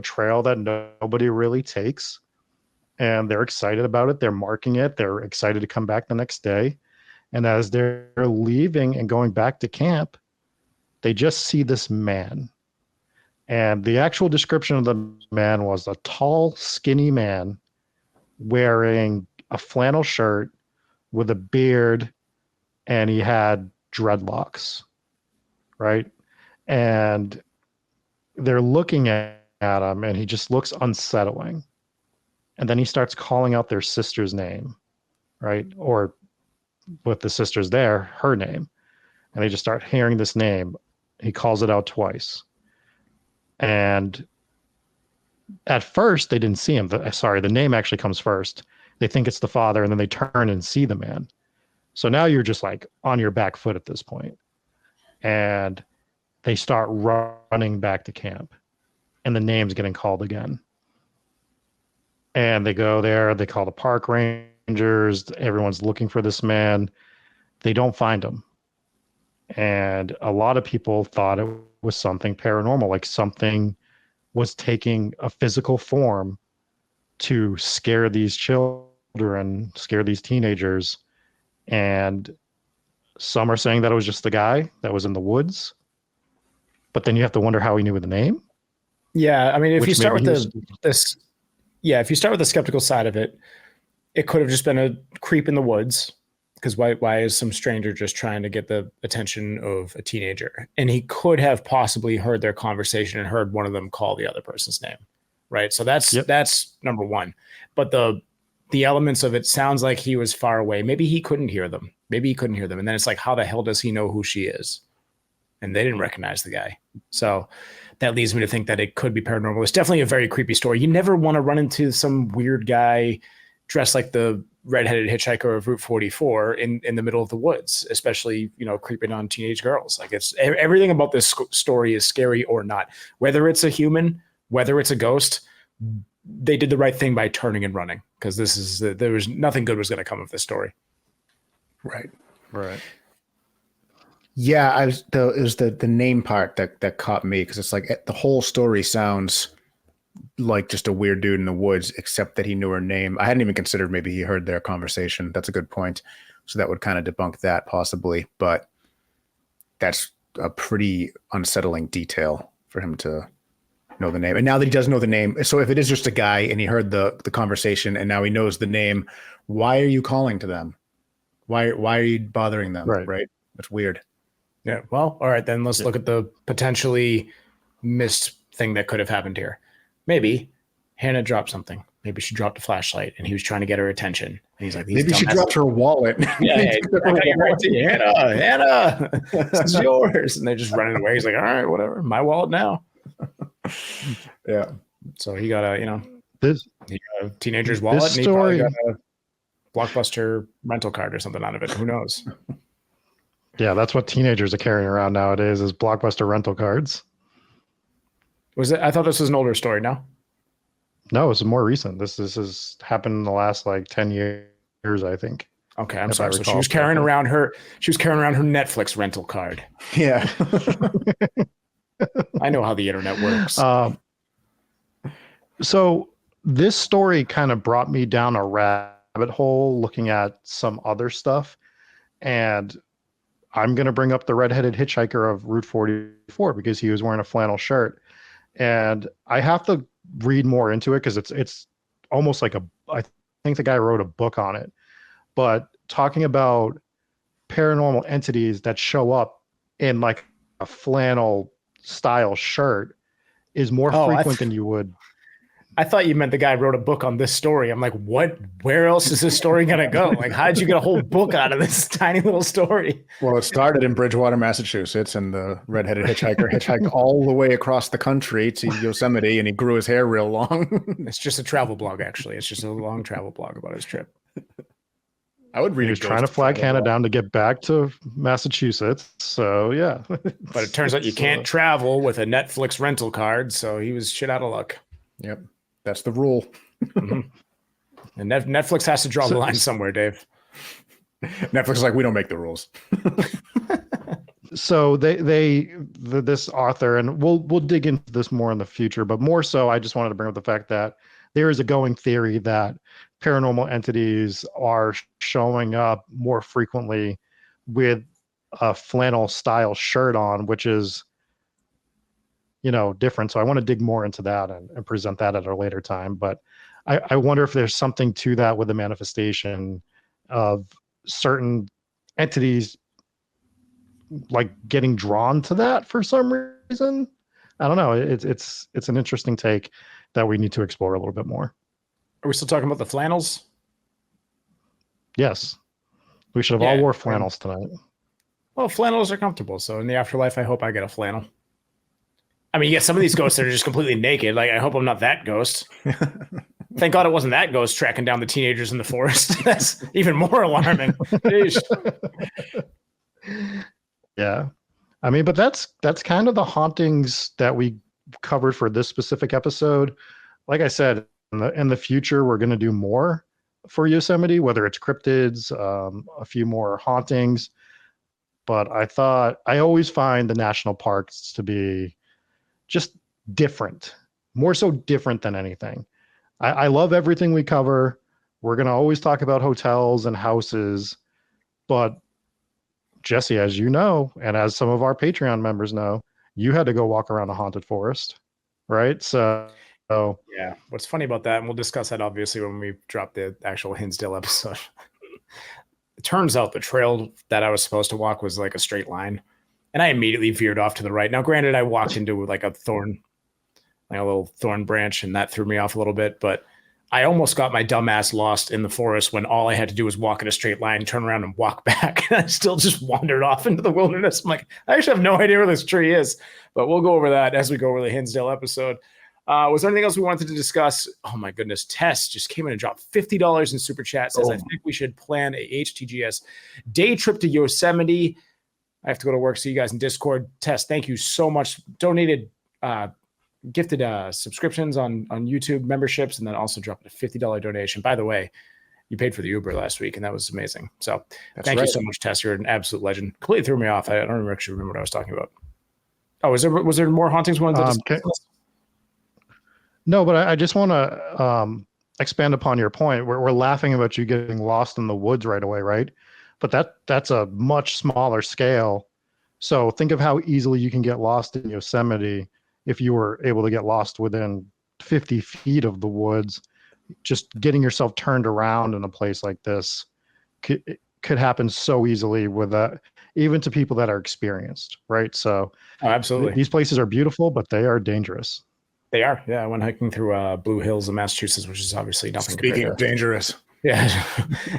trail that nobody really takes, and they're excited about it. They're marking it. They're excited to come back the next day. And as they're leaving and going back to camp, they just see this man. And the actual description of the man was a tall, skinny man wearing a flannel shirt with a beard, and he had dreadlocks, right? And they're looking at him, and he just looks unsettling. And then he starts calling out their sister's name, right? Or with the sisters there, her name. And they just start hearing this name. He calls it out twice. And at first, they didn't see him. The name actually comes first. They think it's the father, and then they turn and see the man. So now you're just like on your back foot at this point. And they start running back to camp, and the name's getting called again. And they go there, they call the park rangers, everyone's looking for this man. They don't find him. And a lot of people thought it was something paranormal, like something was taking a physical form to scare these children, scare these teenagers. And some are saying that it was just the guy that was in the woods. But then you have to wonder how he knew the name. Yeah, I mean, if you start with if you start with the skeptical side of it, it could have just been a creep in the woods. Because why is some stranger just trying to get the attention of a teenager? And he could have possibly heard their conversation and heard one of them call the other person's name, right? So that's number one. But the elements of it sounds like he was far away. Maybe he couldn't hear them. And then it's like, how the hell does he know who she is? And they didn't recognize the guy. So that leads me to think that it could be paranormal. It's definitely a very creepy story. You never want to run into some weird guy dressed like the redheaded hitchhiker of Route 44 in the middle of the woods, especially, creeping on teenage girls. Like, it's everything about this story is scary or not. Whether it's a human, whether it's a ghost, they did the right thing by turning and running, because there was nothing good was going to come of this story. Right. Yeah, it was the name part that caught me, because it's like the whole story sounds like just a weird dude in the woods, except that he knew her name. I hadn't even considered maybe he heard their conversation. That's a good point. So that would kind of debunk that possibly, but that's a pretty unsettling detail for him to know the name. And now that he does know the name, so if it is just a guy and he heard the conversation and now he knows the name, why are you calling to them? Why are you bothering them? Right? That's weird. Yeah. Well, all right, then let's look at the potentially missed thing that could have happened here. Maybe Hannah dropped something. maybe she dropped a flashlight, and he was trying to get her attention. And he's like, Maybe she dropped her wallet. Yeah, I got you right to you. Hannah, this is yours. And they're just running away. He's like, all right, whatever. My wallet now. Yeah. So he got This a teenager's wallet, this and he probably story, got a Blockbuster rental card or something out of it. Who knows? yeah, that's what teenagers are carrying around nowadays is Blockbuster rental cards. Was it? I thought this was an older story. No. No, it's more recent. This has happened in the last like 10 years, I think. Okay, I'm If I sorry. So she recall was carrying correctly. around her. She was carrying around her Netflix rental card. Yeah. I know how the internet works. So this story kind of brought me down a rabbit hole looking at some other stuff. And I'm going to bring up the redheaded hitchhiker of Route 44 because he was wearing a flannel shirt. And I have to read more into it because it's almost like I think the guy wrote a book on it. But talking about paranormal entities that show up in like a flannel style shirt is more frequent than you would. I thought you meant the guy wrote a book on this story. I'm like, what? Where else is this story going to go? Like, how did you get a whole book out of this tiny little story? Well, it started in Bridgewater, Massachusetts, and the redheaded hitchhiker hitchhiked all the way across the country to Yosemite, and he grew his hair real long. It's just a travel blog, actually. It's just a long travel blog about his trip. I would read. He was trying to flag Hannah down to get back to Massachusetts. So yeah. But it turns out you can't travel with a Netflix rental card, so he was shit out of luck. Yep, that's the rule. Mm-hmm. And Netflix has to draw the line somewhere, Dave. Netflix is like, we don't make the rules. So this author, and we'll dig into this more in the future, but more so, I just wanted to bring up the fact that there is a going theory that paranormal entities are showing up more frequently with a flannel style shirt on, which is, different. So I want to dig more into that and present that at a later time. But I wonder if there's something to that with the manifestation of certain entities like getting drawn to that for some reason. I don't know. It's an interesting take that we need to explore a little bit more. Are we still talking about the flannels? Yes. We should have all wore flannels tonight. Well, flannels are comfortable. So in the afterlife, I hope I get a flannel. I mean, yeah, some of these ghosts that are just completely naked. Like, I hope I'm not that ghost. Thank God it wasn't that ghost tracking down the teenagers in the forest. That's even more alarming. Yeah. I mean, but that's kind of the hauntings that we covered for this specific episode. Like I said, in the future, we're going to do more for Yosemite, whether it's cryptids, a few more hauntings. But I always find the national parks to be just different, more so different than anything. I love everything we cover. We're going to always talk about hotels and houses, but Jesse, as you know, and as some of our Patreon members know, you had to go walk around a haunted forest, right? So yeah, what's funny about that, and we'll discuss that obviously when we drop the actual Hinsdale episode. It turns out the trail that I was supposed to walk was like a straight line, and I immediately veered off to the right. Now, granted, I walked into like a little thorn branch, and that threw me off a little bit, but I almost got my dumb ass lost in the forest when all I had to do was walk in a straight line, turn around, and walk back. And I still just wandered off into the wilderness. I'm like, I actually have no idea where this tree is, but we'll go over that as we go over the Hinsdale episode. Was there anything else we wanted to discuss? Oh my goodness. Tess just came in and dropped $50 in super chat. Says, I think we should plan a HTGS day trip to Yosemite. I have to go to work. See you guys in Discord. Tess, thank you so much. Donated, gifted subscriptions on YouTube memberships, and then also dropped a $50 donation. By the way, you paid for the Uber last week, and that was amazing. So thank you so much, Tess. You're an absolute legend. Completely threw me off. I don't actually remember what I was talking about. Oh, was there more hauntings? No, but I just want to expand upon your point. We're laughing about you getting lost in the woods right away, right? But that's a much smaller scale. So think of how easily you can get lost in Yosemite if you were able to get lost within 50 feet of the woods. Just getting yourself turned around in a place like this could happen so easily with that, even to people that are experienced, right? So absolutely, these places are beautiful, but they are dangerous. They are. Yeah, I went hiking through Blue Hills in Massachusetts, which is obviously nothing. Speaking of dangerous. Yeah,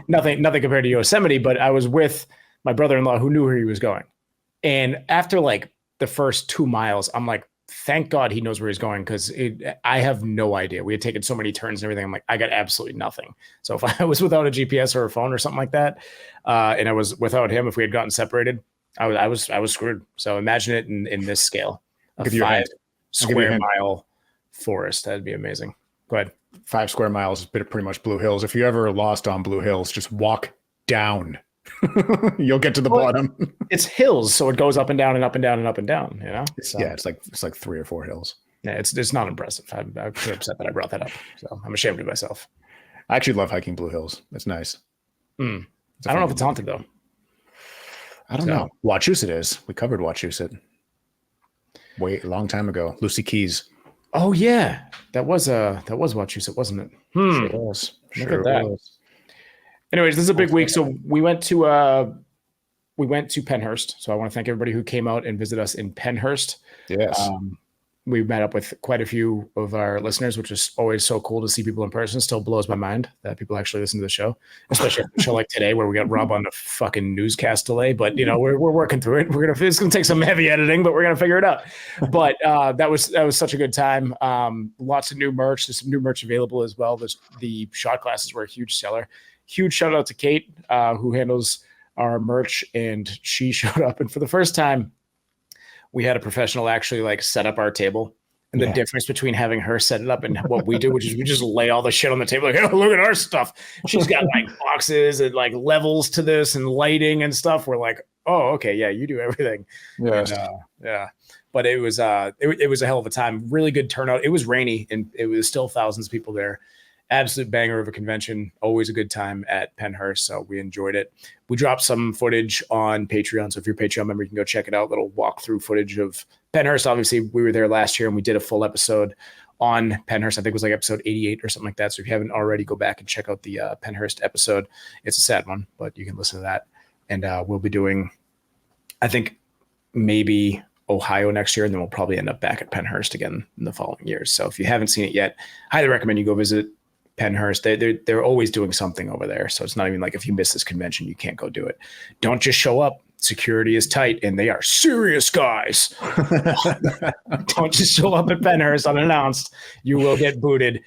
nothing compared to Yosemite. But I was with my brother-in-law who knew where he was going, and after like the first 2 miles, I'm like, thank God he knows where he's going, because I have no idea. We had taken so many turns and everything. I'm like, I got absolutely nothing. So if I was without a GPS or a phone or something like that, and I was without him, if we had gotten separated, I was screwed. So imagine it in this scale, a 5 square mile forest. That'd be amazing. Go ahead. 5 square miles is pretty much Blue Hills. If you're ever lost on Blue Hills, just walk down. You'll get to the bottom. It's hills, so it goes up and down and up and down and up and down. You know, yeah, it's like 3 or 4 hills. Yeah, it's not impressive. I'm pretty upset that I brought that up. So I'm ashamed of myself. I actually love hiking Blue Hills. It's nice. I don't know if it's haunted though. I don't know. Wachusett is. We covered Wachusett. A long time ago. Lucy Keys. Oh yeah, that was Wachusett, wasn't it? Sure was. Look at that. Anyways, this is a big week. So we went to Pennhurst. So I want to thank everybody who came out and visited us in Pennhurst. Yes. We met up with quite a few of our listeners, which is always so cool to see people in person. Still blows my mind that people actually listen to the show, especially a show like today where we got Rob on a fucking newscast delay. But you know, we're working through it. It's gonna take some heavy editing, but we're gonna figure it out. But that was such a good time. Lots of new merch. There's some new merch available as well. The shot glasses were a huge seller. Huge shout out to Kate, who handles our merch, and she showed up. And for the first time, we had a professional actually like set up our table. And the difference between having her set it up and what we do, which is we just lay all the shit on the table, like, oh, look at our stuff. She's got like boxes and like levels to this and lighting and stuff. We're like, oh, okay, yeah, you do everything. Yes. And, yeah. But it was it was a hell of a time. Really good turnout. It was rainy and it was still thousands of people there. Absolute banger of a convention. Always a good time at Pennhurst. So we enjoyed it. We dropped some footage on Patreon. So if you're a Patreon member, you can go check it out. Little walkthrough footage of Pennhurst. Obviously, we were there last year and we did a full episode on Pennhurst. I think it was like episode 88 or something like that. So if you haven't already, go back and check out the Pennhurst episode. It's a sad one, but you can listen to that. And we'll be doing, I think, maybe Ohio next year. And then we'll probably end up back at Pennhurst again in the following years. So if you haven't seen it yet, highly recommend you go visit Pennhurst. They're always doing something over there. So it's not even like if you miss this convention, you can't go do it. Don't just show up. Security is tight and they are serious guys. Don't just show up at Pennhurst unannounced. You will get booted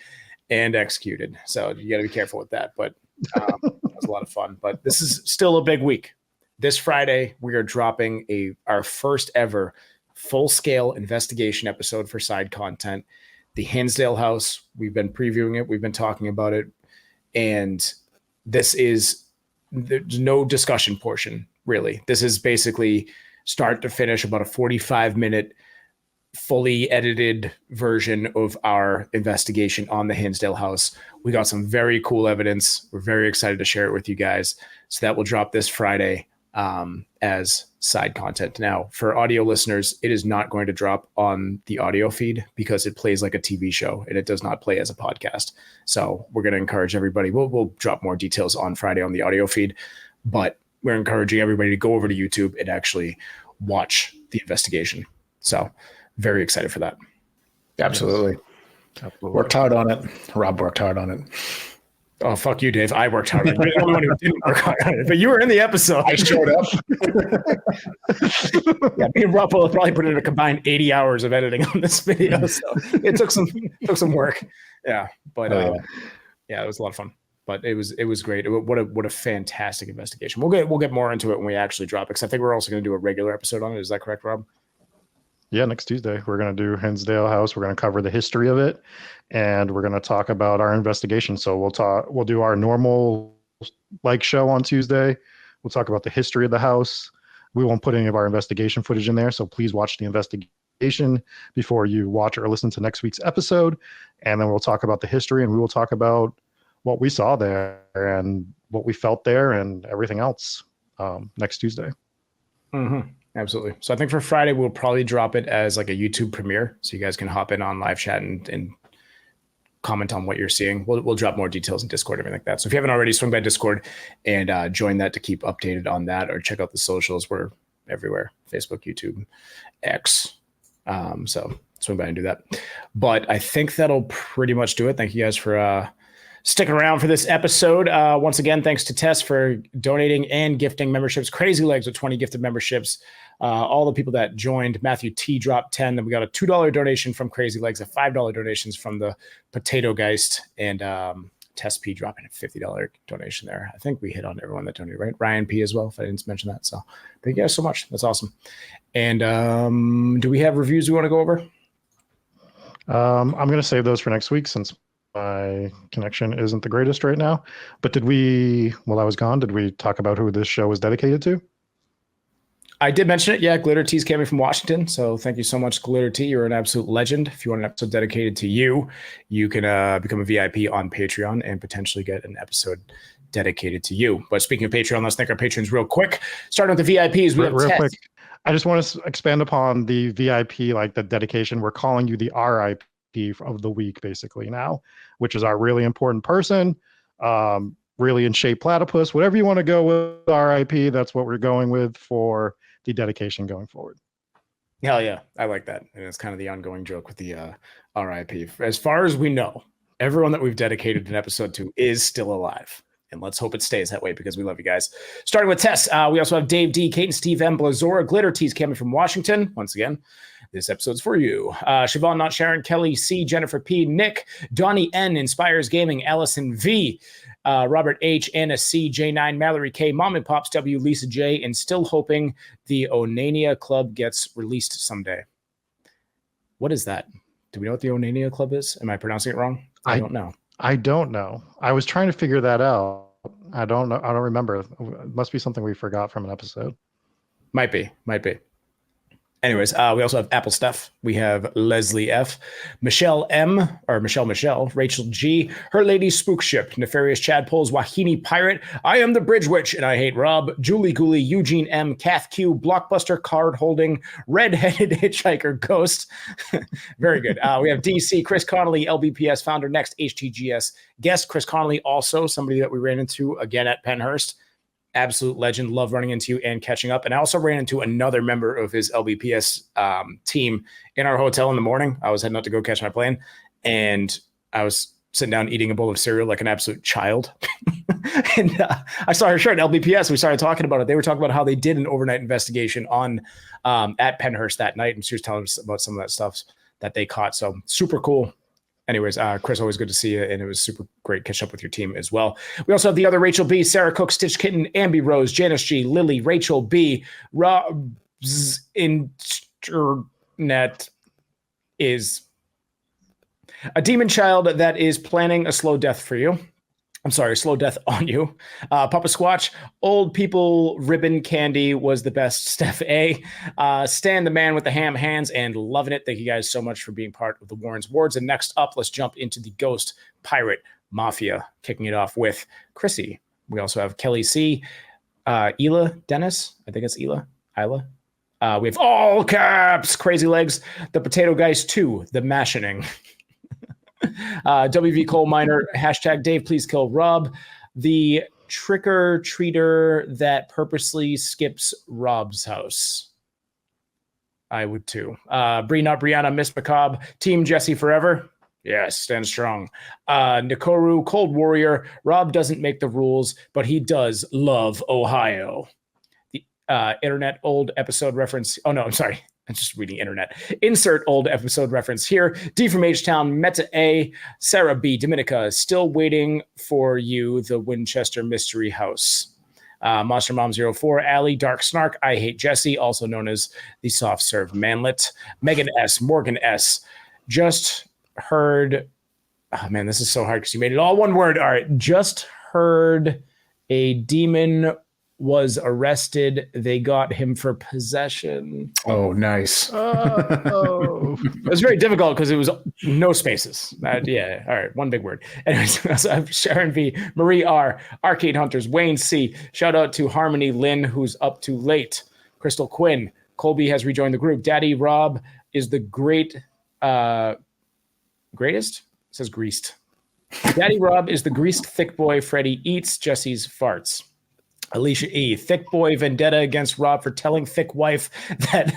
and executed. So you got to be careful with that. But it was a lot of fun. But this is still a big week. This Friday, we are dropping our first ever full-scale investigation episode for side content. The Hinsdale House, we've been previewing it. We've been talking about it. And there's no discussion portion, really. This is basically start to finish about a 45-minute fully edited version of our investigation on the Hinsdale House. We got some very cool evidence. We're very excited to share it with you guys. So that will drop this Friday as side content. Now, for audio listeners, it is not going to drop on the audio feed because it plays like a TV show and it does not play as a podcast. So we're going to encourage everybody. We'll drop more details on Friday on the audio feed, but we're encouraging everybody to go over to YouTube and actually watch the investigation. So very excited for that. Absolutely. Worked hard on it. Rob worked hard on it. Oh, fuck you, Dave. I worked hard. You're the only one who didn't work hard on it, but you were in the episode. I showed up. Yeah, me and Rob will probably put in a combined 80 hours of editing on this video. So it took some work. Yeah. But yeah, it was a lot of fun. But it was great. What a fantastic investigation. We'll get more into it when we actually drop it, because I think we're also going to do a regular episode on it. Is that correct, Rob? Yeah, next Tuesday we're going to do Hinsdale House. We're going to cover the history of it, and we're going to talk about our investigation. So we'll do our normal show on Tuesday. We'll talk about the history of the house. We won't put any of our investigation footage in there, so please watch the investigation before you watch or listen to next week's episode. And then we'll talk about the history, and we will talk about what we saw there and what we felt there and everything else next Tuesday. Mm-hmm. Absolutely. So I think for Friday, we'll probably drop it as like a YouTube premiere. So you guys can hop in on live chat and comment on what you're seeing. We'll drop more details in Discord, everything like that. So if you haven't already, swing by Discord and join that to keep updated on that, or check out the socials. We're everywhere: Facebook, YouTube, X. So swing by and do that. But I think that'll pretty much do it. Thank you guys for sticking around for this episode. Once again, thanks to Tess for donating and gifting memberships. Crazy Legs with 20 gifted memberships. All the people that joined. Matthew T dropped 10. Then we got a $2 donation from Crazy Legs, a $5 donations from the Potato Geist, and Tess P dropping a $50 donation there. I think we hit on everyone that donated, right? Ryan P as well, if I didn't mention that. So thank you guys so much. That's awesome. And do we have reviews we want to go over? I'm going to save those for next week since my connection isn't the greatest right now. But while I was gone, did we talk about who this show was dedicated to? I did mention it. Yeah, Glitter T's came in from Washington. So thank you so much, Glitter T. You're an absolute legend. If you want an episode dedicated to you, you can become a VIP on Patreon and potentially get an episode dedicated to you. But speaking of Patreon, let's thank our patrons real quick. Starting with the VIPs, we have real Ted. quick. I just want to expand upon the VIP, like the dedication. We're calling you the RIP of the week, basically now, which is our really important person, really in shape platypus, whatever you want to go with RIP. That's what we're going with for the dedication going forward. Hell yeah. I like that. And it's kind of the ongoing joke with the RIP. As far as we know, everyone that we've dedicated an episode to is still alive. And let's hope it stays that way because we love you guys. Starting with Tess, we also have Dave D, Kate and Steve M, Blazora, Glitter T's coming from Washington. Once again, this episode's for you. Siobhan, Not Sharon, Kelly C, Jennifer P, Nick, Donnie N, Inspires Gaming, Allison V, Robert H, Anna C, J9, Mallory K, Mom and Pops W, Lisa J, and still hoping the Onania Club gets released someday. What is that? Do we know what the Onania Club is? Am I pronouncing it wrong? I don't know. I don't know. I was trying to figure that out. I don't know. I don't remember. It must be something we forgot from an episode. Might be. Anyways, we also have Apple Stuff. We have Leslie F, Michelle M, or Michelle, Rachel G, Her Lady Spook Ship, Nefarious Chad Poles, Wahini Pirate, I Am the Bridge Witch, and I Hate Rob, Julie Gooley, Eugene M, Kath Q, Blockbuster Card Holding, Red-Headed Hitchhiker Ghost. Very good. We have DC, Chris Connolly, LBPS founder, Next HTGS guest. Chris Connolly, also somebody that we ran into again at Pennhurst. Absolute legend. Love running into you and catching up. And I also ran into another member of his LBPS team in our hotel in the morning. I was heading out to go catch my plane, and I was sitting down eating a bowl of cereal like an absolute child. And I saw her shirt at LBPS. We started talking about it. They were talking about how they did an overnight investigation on at Pennhurst that night, and she was telling us about some of that stuff that they caught. So super cool. Anyways, Chris, always good to see you, and it was super great catch up with your team as well. We also have the other Rachel B, Sarah Cook, Stitch Kitten, Ambi Rose, Janice G, Lily, Rachel B, Rob's Internet is a demon child that is planning a slow death for you. I'm sorry, slow death on you. Papa Squatch, Old People Ribbon Candy was the best. Steph A, Stan the Man with the Ham Hands, and loving it. Thank you guys so much for being part of the Warrens Wards. And next up, let's jump into the Ghost Pirate Mafia, kicking it off with Chrissy. We also have Kelly C, Ela Dennis. I think it's Isla. We have all caps, Crazy Legs, the Potato Geist 2, the Mashining. WV Coal Miner, hashtag Dave, please kill Rob. The trick-or-treater that purposely skips Rob's house. I would too. Bree, not Brianna, Miss Macabre, Team Jesse Forever. Yes, stand strong. Nikoru, Cold Warrior. Rob doesn't make the rules, but he does love Ohio. The internet old episode reference. Oh, no, I'm sorry. I'm just reading internet. Insert old episode reference here. D from H-Town, Meta A, Sarah B, Dominica, still waiting for you, the Winchester Mystery House. Monster Mom 04, Allie, Dark Snark, I Hate Jesse, also known as the Soft Serve Manlet. Megan S, Morgan S, just heard, oh man, this is so hard because you made it all one word. All right, just heard a demon was arrested. They got him for possession. Oh, nice. It was very difficult because it was no spaces. Yeah. All right. One big word. Anyways, also have Sharon V, Marie R, Arcade Hunters, Wayne C. Shout out to Harmony Lynn, who's up too late. Crystal Quinn. Colby has rejoined the group. Daddy Rob is the greatest? It says greased. Daddy Rob is the greased thick boy Freddie eats Jesse's farts. Alicia E. Thick boy vendetta against Rob for telling thick wife that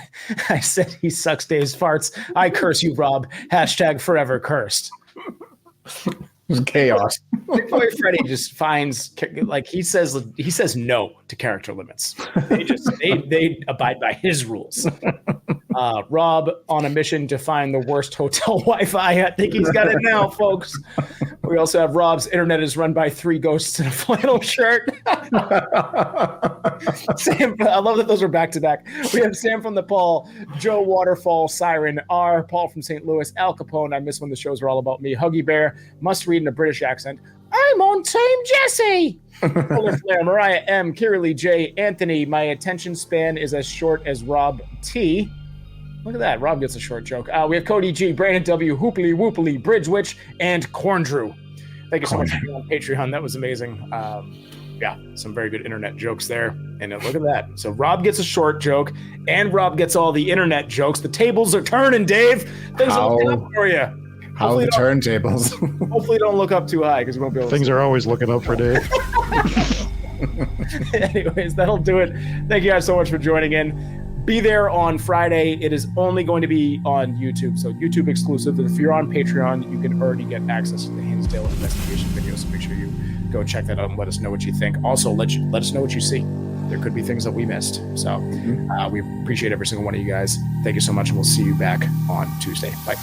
I said he sucks Dave's farts. I curse you, Rob. Hashtag forever cursed. It was chaos. Thick boy Freddy just finds, like, he says no to character limits. They abide by his rules. Rob on a mission to find the worst hotel Wi-Fi. I think he's got it now, folks. We also have Rob's internet is run by 3 ghosts in a flannel shirt. Sam, I love that those are back to back. We have Sam from the Paul, Joe Waterfall, Siren, R, Paul from St. Louis, Al Capone. I miss when the shows were all about me. Huggy Bear, must read in a British accent. I'm on Team Jesse. Polar Flare, Mariah M, Kiralee J, Anthony. My attention span is as short as Rob T. Look at that. Rob gets a short joke. We have Cody G, Brandon W, Hoopily Whoopily, Bridge Witch, and Corn Drew. Thank you so much for being on Patreon. That was amazing. Yeah, some very good internet jokes there. And look at that. So Rob gets a short joke, and Rob gets all the internet jokes. The tables are turning, Dave. Things are looking up for you. How the turntables. Hopefully don't look up too high because we won't be able to. Things are always looking up for Dave. Anyways, that'll do it. Thank you guys so much for joining in. Be there on Friday. It is only going to be on YouTube, so YouTube exclusive. If you're on Patreon, you can already get access to the Hinsdale investigation video, so make sure you go check that out and let us know what you think. Also, let us know what you see. There could be things that we missed. So we appreciate every single one of you guys. Thank you so much, and we'll see you back on Tuesday. Bye.